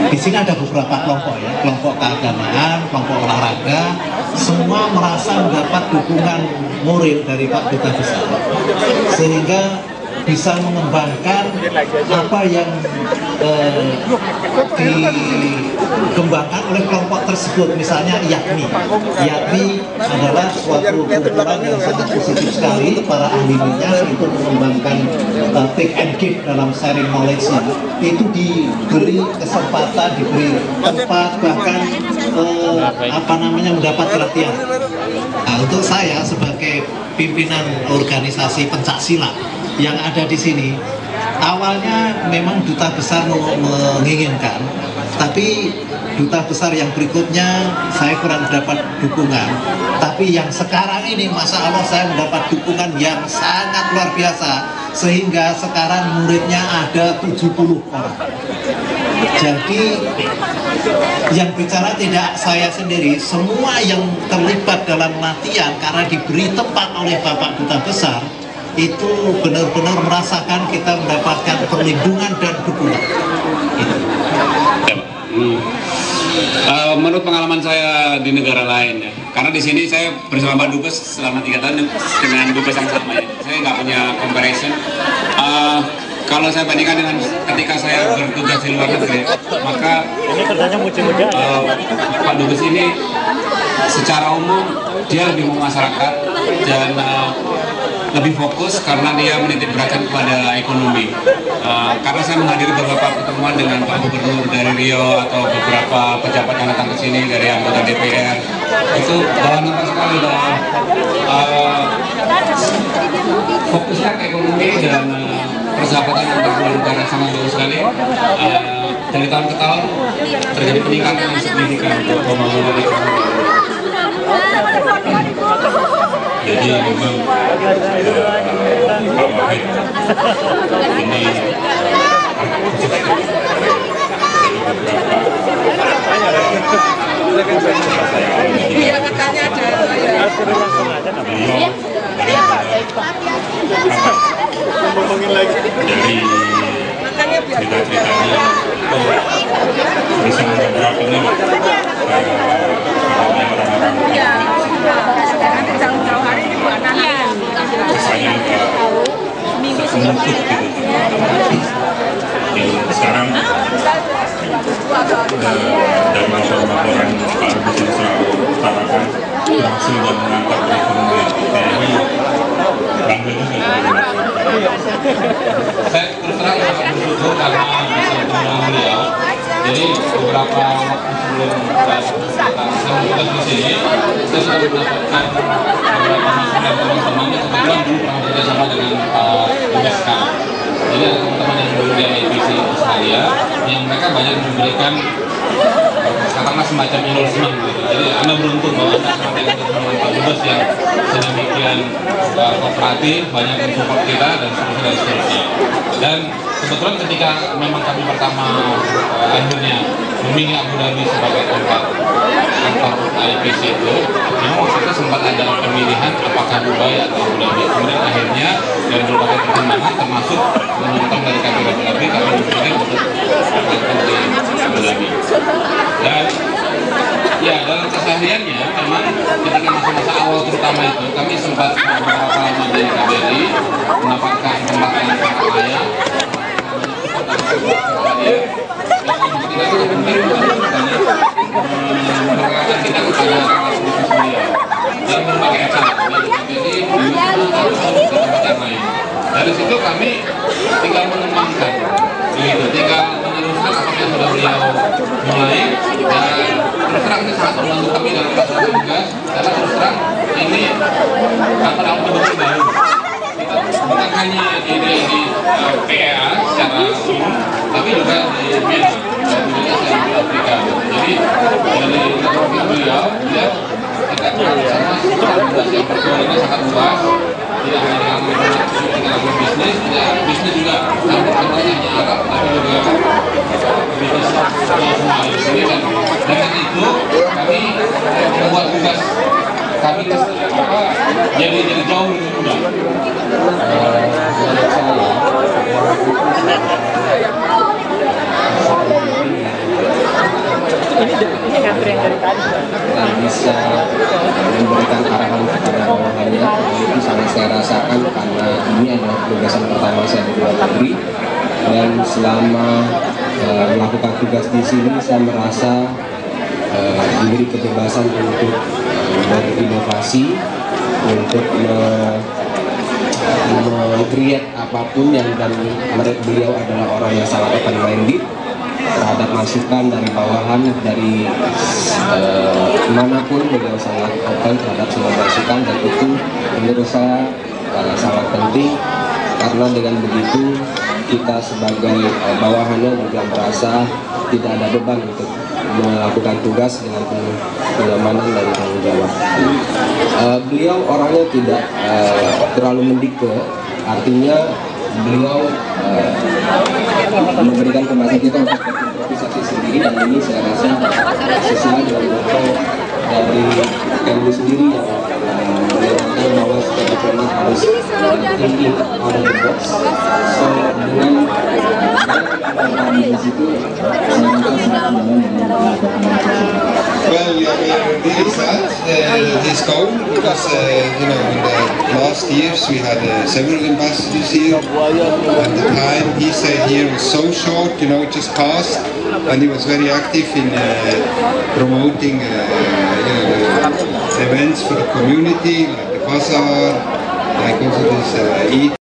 Di sini ada beberapa kelompok ya, kelompok keagamaan, kelompok olahraga, semua merasa mendapat dukungan moral dari Pak Duta Besar, sehingga bisa mengembangkan apa yang dikembangkan oleh kelompok tersebut. Misalnya YAKMI adalah suatu kumpulan yang sangat positif sekali. Para ahlinya itu mengembangkan take and give dalam sharing knowledge-nya, itu diberi kesempatan, diberi tempat, bahkan mendapat perhatian. Nah, untuk saya sebagai pimpinan organisasi pencak silat yang ada di sini, awalnya memang Duta Besar menginginkan, tapi Duta Besar yang berikutnya saya kurang dapat dukungan. Tapi yang sekarang ini, Masya Allah, saya mendapat dukungan yang sangat luar biasa, sehingga sekarang muridnya ada 70 orang. Jadi yang bicara tidak saya sendiri, semua yang terlibat dalam latihan karena diberi tempat oleh Bapak Duta Besar, itu benar-benar merasakan kita mendapatkan perlindungan dan dukungan. Menurut pengalaman saya di negara lain ya, karena di sini saya bersama Pak Dubes selama 3 tahun dengan Dubes yang sama ya, saya nggak punya comparison. Kalau saya bandingkan dengan ketika saya bertugas di luar negeri, maka Pak Dubes ini secara umum dia lebih mau masyarakat dan lebih fokus karena dia menitik beratkan kepada ekonomi. Karena saya menghadiri beberapa pertemuan dengan Pak Gubernur dari Riau atau beberapa pejabat yang datang ke sini dari anggota DPR, itu dalam nampak sekali bahwa fokusnya ke ekonomi dan persahabatan antar dua negara sangat bagus sekali. Dari tahun ke tahun terjadi peningkatan yang signifikan untuk pembangunan ekonomi. Jadi memang Pak Wahid ini dari cerita-ceritanya bisa menggerak ini rasanya semenutup gitu. Sekarang dari laporan Pak Dubes yang selalu utarakan berhasil dan mengangkat ekonomi TNI, bangga juga. Saya terus terang sangat bersyukur karena bisa bertemu dengan beliau. Jadi beberapa waktu sebelum saya bertugas di sini, saya sudah mendapatkan beberapa masukan dari teman-teman yang kebetulan dulu pernah bekerjasama dengan Pak Dubes sekarang. Jadi ada teman-teman yang dulu di IPC Australia yang mereka banyak memberikan katakanlah semacam endorsement gitu. Jadi Anda beruntung bahwa Anda seperti teman-teman Pak Dubes yang sedemikian kooperatif, banyak mensupport kita dan seterusnya. Dan kebetulan ketika memang kami pertama akhirnya memilih Abu Dhabi sebagai tempat kantor IPC itu, memang waktu itu sempat ada pemilihan apakah Dubai atau Abu Dhabi. Kemudian akhirnya dari berbagai pertimbangan termasuk menonton dari kantor Abu Dhabi, kami memilih untuk kantor di Abu Dhabi. Dan ya dalam kesehariannya memang ketika masa-masa awal terutama itu kami sempat beberapa lama di KBRI mendapatkan tempat yang sangat layak. Kita sangat penting memperkenalkan kita kepada bisnis beliau dalam berbagai acara. Jadi di tempat yang lain. Dari situ kami tinggal mengembangkan, tinggal meneruskan apa yang sudah beliau mulai. Dan terus terang ini sangat membantu kami dalam melaksanakan tugas, karena terus terang ini kantor yang betul-betul baru. Bukan hanya di PEA secara umum, tapi juga di Myanmar dan Indonesia dan Afrika. Jadi dari profil beliau, ya kita sama tugas yang berkualitas sangat luas. Tidak hanya dalam bisnis, bisnis juga campur hanya Arab, tapi juga bisnis semua di sini. Dan dengan itu kami membuat tugas kami jadi jauh lebih mudah. selama melakukan tugas di sini saya merasa diberi kebebasan untuk berinovasi, untuk meng-create apapun yang, dan beliau adalah orang yang sangat open minded terhadap masukan dari bawahan, dari manapun beliau sangat open terhadap semua masukan, dan itu menurut saya sangat penting, karena dengan begitu kita sebagai bawahannya juga merasa tidak ada beban untuk melakukan tugas dengan penuh kenyamanan dan tanggung jawab. Beliau orangnya tidak terlalu mendikte, artinya beliau memberikan kebebasan kita untuk berimprovisasi sendiri, dan ini saya rasa sesuai dengan motto dari kami sendiri yang mengatakan bahwa setiap diplomat harus thinking out of the box. So dengan di situ saya rasa sangat nyaman. Well, yeah, we are really sad this goal, because you know, in the last years we had several ambassadors here, and the time he stayed here was so short, you know, it just passed, and he was very active in promoting you know, the events for the community, like the bazaar, like also this Eid